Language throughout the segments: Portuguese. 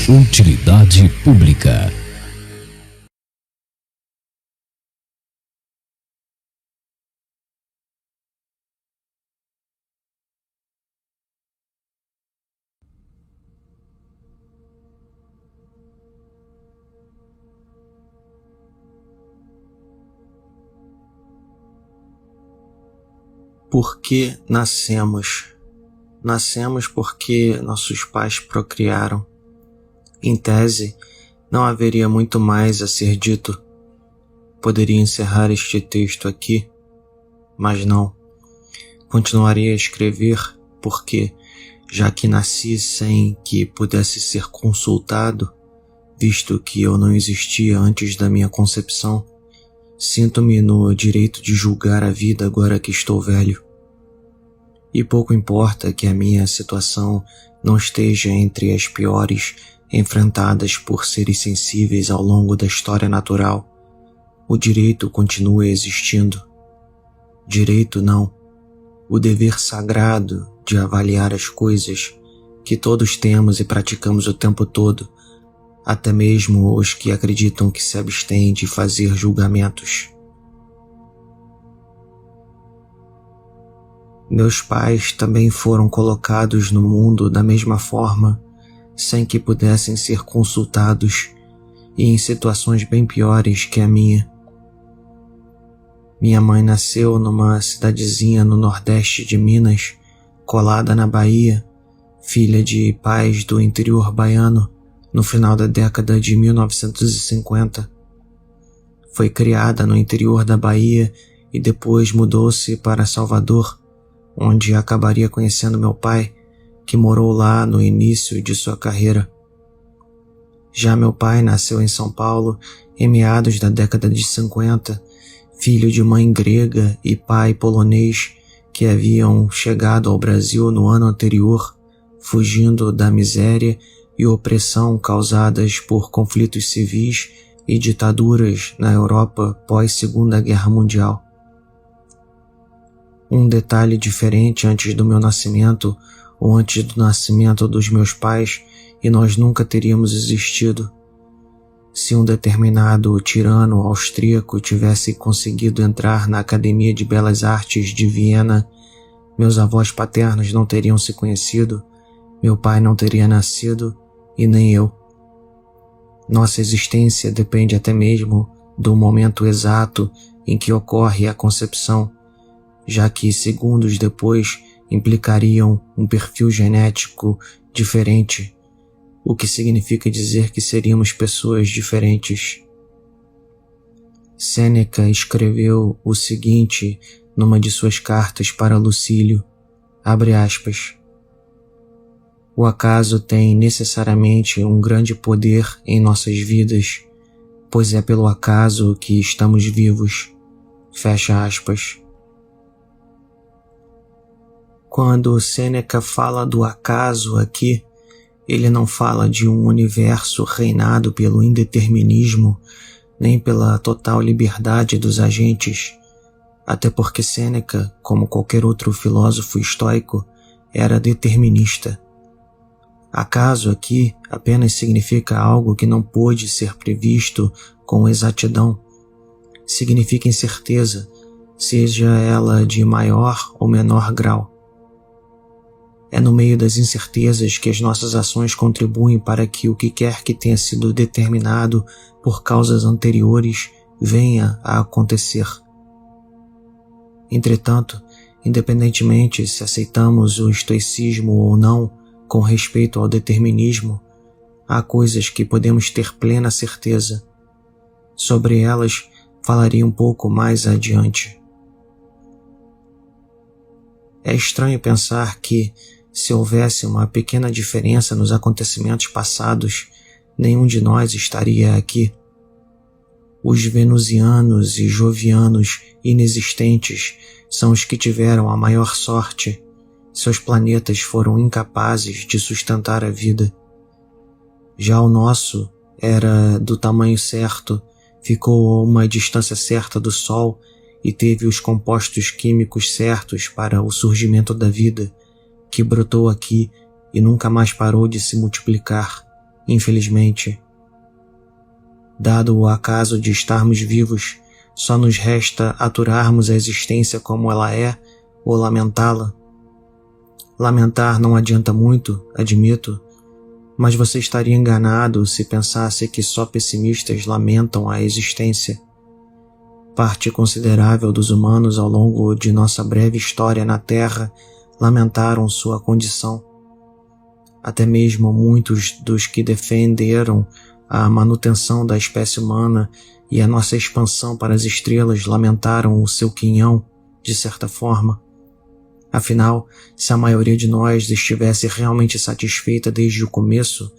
Utilidade pública. Por que nascemos? Nascemos porque nossos pais procriaram. Em tese, não haveria muito mais a ser dito. Poderia encerrar este texto aqui, mas não. Continuaria a escrever porque, já que nasci sem que pudesse ser consultado, visto que eu não existia antes da minha concepção, sinto-me no direito de julgar a vida agora que estou velho. E pouco importa que a minha situação não esteja entre as piores enfrentadas por seres sensíveis ao longo da história natural. O direito continua existindo. Direito não. O dever sagrado de avaliar as coisas que todos temos e praticamos o tempo todo, até mesmo os que acreditam que se abstêm de fazer julgamentos. Meus pais também foram colocados no mundo da mesma forma, sem que pudessem ser consultados e em situações bem piores que a minha. Minha mãe nasceu numa cidadezinha no nordeste de Minas, colada na Bahia, filha de pais do interior baiano, no final da década de 1950. Foi criada no interior da Bahia e depois mudou-se para Salvador, onde acabaria conhecendo meu pai, que morou lá no início de sua carreira. Já meu pai nasceu em São Paulo em meados da década de 50, filho de mãe grega e pai polonês que haviam chegado ao Brasil no ano anterior, fugindo da miséria e opressão causadas por conflitos civis e ditaduras na Europa pós-Segunda Guerra Mundial. Um detalhe diferente antes do meu nascimento ou antes do nascimento dos meus pais, e nós nunca teríamos existido. Se um determinado tirano austríaco tivesse conseguido entrar na Academia de Belas Artes de Viena, meus avós paternos não teriam se conhecido, meu pai não teria nascido e nem eu. Nossa existência depende até mesmo do momento exato em que ocorre a concepção, já que segundos depois implicariam um perfil genético diferente, o que significa dizer que seríamos pessoas diferentes. Sêneca escreveu o seguinte numa de suas cartas para Lucílio, abre aspas, o acaso tem necessariamente um grande poder em nossas vidas, pois é pelo acaso que estamos vivos, fecha aspas. Quando Sêneca fala do acaso aqui, ele não fala de um universo reinado pelo indeterminismo, nem pela total liberdade dos agentes, até porque Sêneca, como qualquer outro filósofo estoico, era determinista. Acaso aqui apenas significa algo que não pôde ser previsto com exatidão. Significa incerteza, seja ela de maior ou menor grau. É no meio das incertezas que as nossas ações contribuem para que o que quer que tenha sido determinado por causas anteriores venha a acontecer. Entretanto, independentemente se aceitamos o estoicismo ou não com respeito ao determinismo, há coisas que podemos ter plena certeza. Sobre elas falarei um pouco mais adiante. É estranho pensar que, se houvesse uma pequena diferença nos acontecimentos passados, nenhum de nós estaria aqui. Os venusianos e jovianos inexistentes são os que tiveram a maior sorte. Seus planetas foram incapazes de sustentar a vida. Já o nosso era do tamanho certo, ficou a uma distância certa do Sol e teve os compostos químicos certos para o surgimento da vida, que brotou aqui e nunca mais parou de se multiplicar. Infelizmente, dado o acaso de estarmos vivos, só nos resta aturarmos a existência como ela é ou lamentá-la. Lamentar não adianta muito, admito, mas você estaria enganado se pensasse que só pessimistas lamentam a existência. Parte considerável dos humanos ao longo de nossa breve história na Terra lamentaram sua condição. Até mesmo muitos dos que defenderam a manutenção da espécie humana e a nossa expansão para as estrelas lamentaram o seu quinhão, de certa forma. Afinal, se a maioria de nós estivesse realmente satisfeita desde o começo,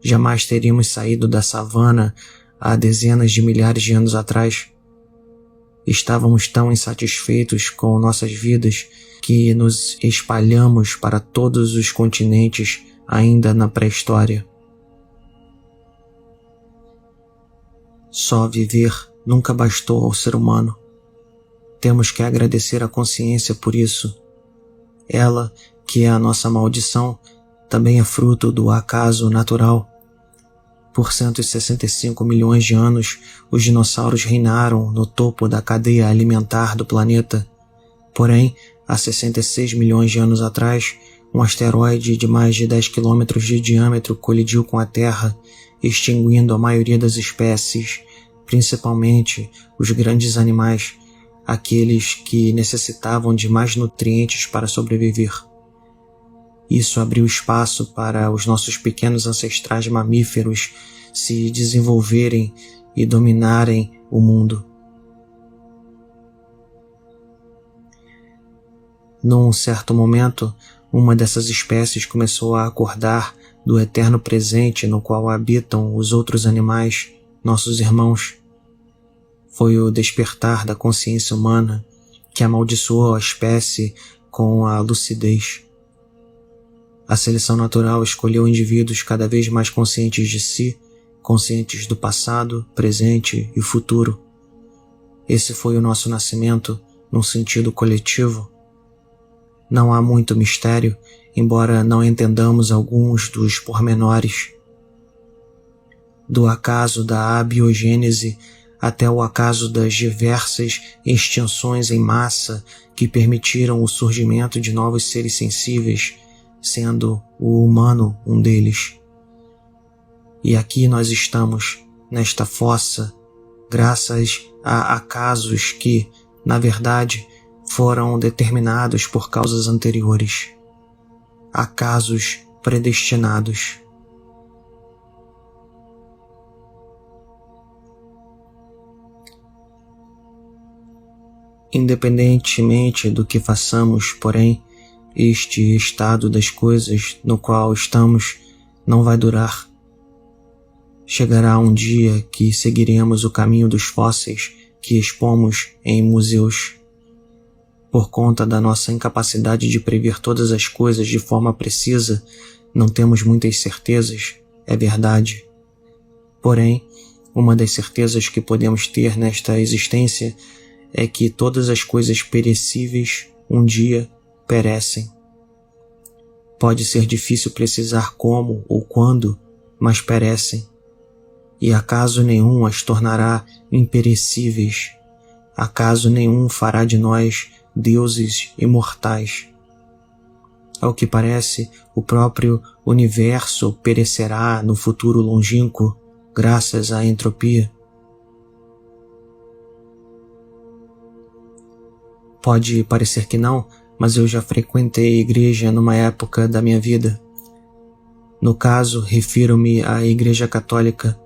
jamais teríamos saído da savana há dezenas de milhares de anos atrás. Estávamos tão insatisfeitos com nossas vidas que nos espalhamos para todos os continentes ainda na pré-história. Só viver nunca bastou ao ser humano. Temos que agradecer a consciência por isso. Ela, que é a nossa maldição, também é fruto do acaso natural. Por 165 milhões de anos, os dinossauros reinaram no topo da cadeia alimentar do planeta. Porém, há 66 milhões de anos atrás, um asteroide de mais de 10 quilômetros de diâmetro colidiu com a Terra, extinguindo a maioria das espécies, principalmente os grandes animais, aqueles que necessitavam de mais nutrientes para sobreviver. Isso abriu espaço para os nossos pequenos ancestrais mamíferos se desenvolverem e dominarem o mundo. Num certo momento, uma dessas espécies começou a acordar do eterno presente no qual habitam os outros animais, nossos irmãos. Foi o despertar da consciência humana que amaldiçoou a espécie com a lucidez. A seleção natural escolheu indivíduos cada vez mais conscientes de si, conscientes do passado, presente e futuro. Esse foi o nosso nascimento, num sentido coletivo. Não há muito mistério, embora não entendamos alguns dos pormenores. Do acaso da abiogênese até o acaso das diversas extinções em massa que permitiram o surgimento de novos seres sensíveis, sendo o humano um deles. E aqui nós estamos, nesta fossa, graças a acasos que, na verdade, foram determinados por causas anteriores. Acasos predestinados. Independentemente do que façamos, porém, este estado das coisas no qual estamos não vai durar. Chegará um dia que seguiremos o caminho dos fósseis que expomos em museus. Por conta da nossa incapacidade de prever todas as coisas de forma precisa, não temos muitas certezas, é verdade. Porém, uma das certezas que podemos ter nesta existência é que todas as coisas perecíveis um dia perecem. Pode ser difícil precisar como ou quando, mas perecem. E acaso nenhum as tornará imperecíveis. Acaso nenhum fará de nós deuses imortais. Ao que parece, o próprio universo perecerá no futuro longínquo, graças à entropia. Pode parecer que não, mas eu já frequentei a igreja numa época da minha vida. No caso, refiro-me à Igreja Católica.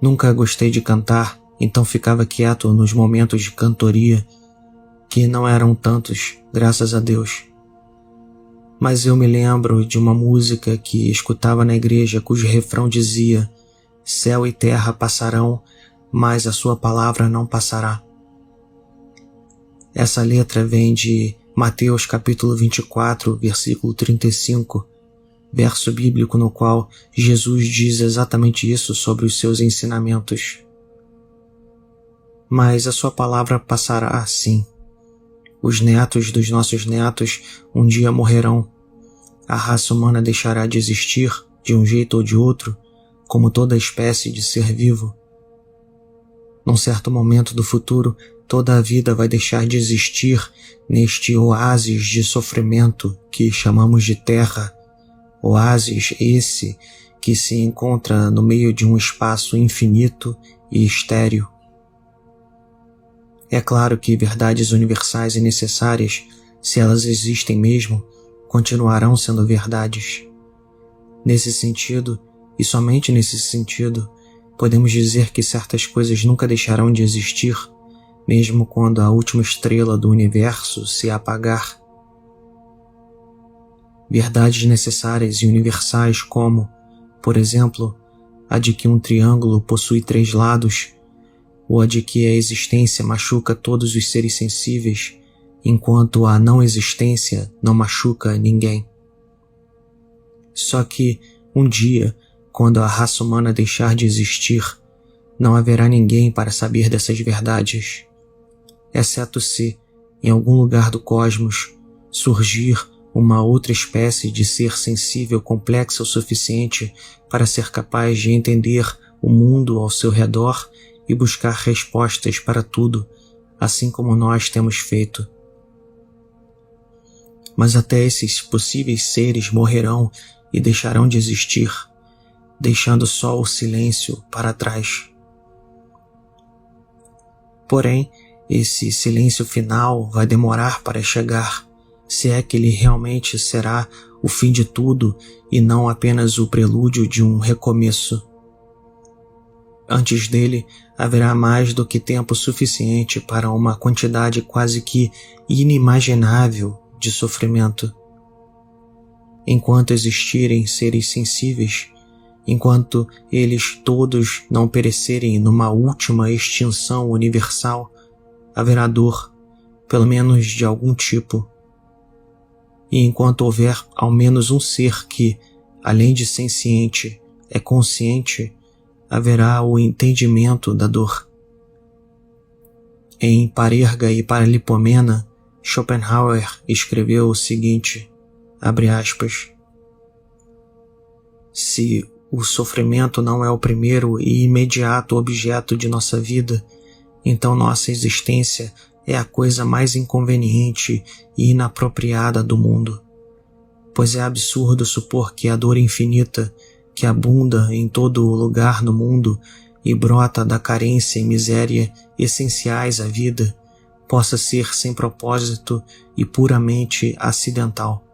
Nunca gostei de cantar, então ficava quieto nos momentos de cantoria, que não eram tantos, graças a Deus. Mas eu me lembro de uma música que escutava na igreja cujo refrão dizia: céu e terra passarão, mas a sua palavra não passará. Essa letra vem de Mateus capítulo 24, versículo 35, verso bíblico no qual Jesus diz exatamente isso sobre os seus ensinamentos. Mas a sua palavra passará sim. Os netos dos nossos netos um dia morrerão. A raça humana deixará de existir, de um jeito ou de outro, como toda espécie de ser vivo. Num certo momento do futuro, toda a vida vai deixar de existir neste oásis de sofrimento que chamamos de Terra, oásis esse que se encontra no meio de um espaço infinito e estéril. É claro que verdades universais e necessárias, se elas existem mesmo, continuarão sendo verdades. Nesse sentido, e somente nesse sentido, podemos dizer que certas coisas nunca deixarão de existir, mesmo quando a última estrela do universo se apagar. Verdades necessárias e universais como, por exemplo, a de que um triângulo possui 3 lados, ou a de que a existência machuca todos os seres sensíveis, enquanto a não existência não machuca ninguém. Só que, um dia, quando a raça humana deixar de existir, não haverá ninguém para saber dessas verdades, exceto se, em algum lugar do cosmos, surgir uma outra espécie de ser sensível complexa o suficiente para ser capaz de entender o mundo ao seu redor e buscar respostas para tudo, assim como nós temos feito. Mas até esses possíveis seres morrerão e deixarão de existir, deixando só o silêncio para trás. Porém, esse silêncio final vai demorar para chegar, se é que ele realmente será o fim de tudo e não apenas o prelúdio de um recomeço. Antes dele, haverá mais do que tempo suficiente para uma quantidade quase que inimaginável de sofrimento. Enquanto existirem seres sensíveis, enquanto eles todos não perecerem numa última extinção universal, haverá dor, pelo menos de algum tipo. E enquanto houver ao menos um ser que, além de senciente, é consciente, haverá o entendimento da dor. Em Parerga e Paralipomena, Schopenhauer escreveu o seguinte, abre aspas, se o sofrimento não é o primeiro e imediato objeto de nossa vida, então nossa existência é a coisa mais inconveniente e inapropriada do mundo, pois é absurdo supor que a dor infinita, que abunda em todo lugar no mundo e brota da carência e miséria essenciais à vida, possa ser sem propósito e puramente acidental.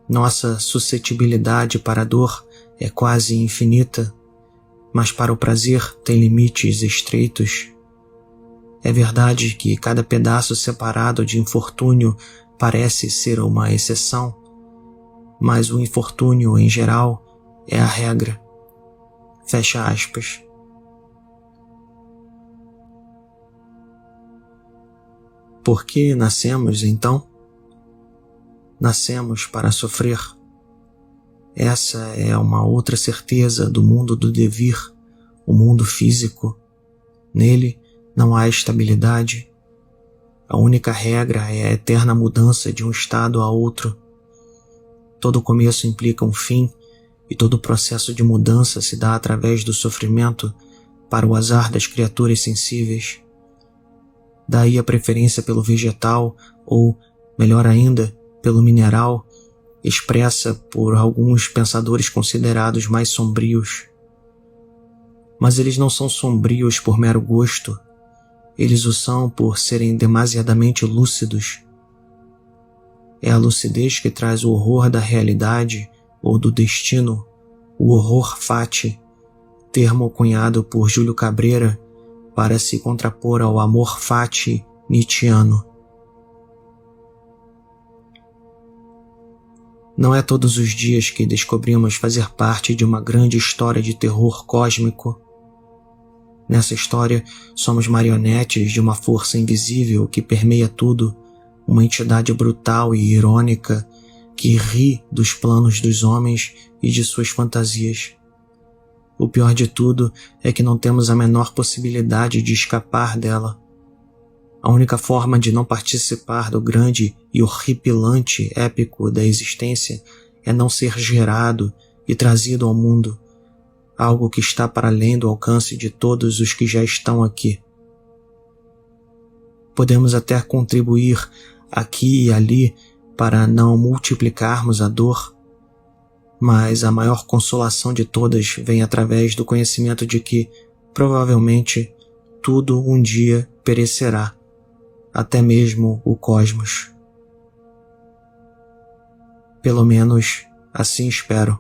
Nossa suscetibilidade para a dor é quase infinita, mas para o prazer tem limites estreitos. É verdade que cada pedaço separado de infortúnio parece ser uma exceção, mas o infortúnio em geral é a regra. Fecha aspas. Por que nascemos, então? Nascemos para sofrer. Essa é uma outra certeza do mundo do devir, o mundo físico. Nele não há estabilidade. A única regra é a eterna mudança de um estado a outro. Todo começo implica um fim, e todo processo de mudança se dá através do sofrimento para o azar das criaturas sensíveis. Daí a preferência pelo vegetal, ou, melhor ainda, pelo mineral, expressa por alguns pensadores considerados mais sombrios. Mas eles não são sombrios por mero gosto, eles o são por serem demasiadamente lúcidos. É a lucidez que traz o horror da realidade ou do destino, o horror fati, termo cunhado por Júlio Cabreira para se contrapor ao amor fati nietzschiano. Não é todos os dias que descobrimos fazer parte de uma grande história de terror cósmico. Nessa história, somos marionetes de uma força invisível que permeia tudo, uma entidade brutal e irônica que ri dos planos dos homens e de suas fantasias. O pior de tudo é que não temos a menor possibilidade de escapar dela. A única forma de não participar do grande e horripilante épico da existência é não ser gerado e trazido ao mundo algo que está para além do alcance de todos os que já estão aqui. Podemos até contribuir aqui e ali para não multiplicarmos a dor, mas a maior consolação de todas vem através do conhecimento de que, provavelmente, tudo um dia perecerá, até mesmo o cosmos. Pelo menos assim espero.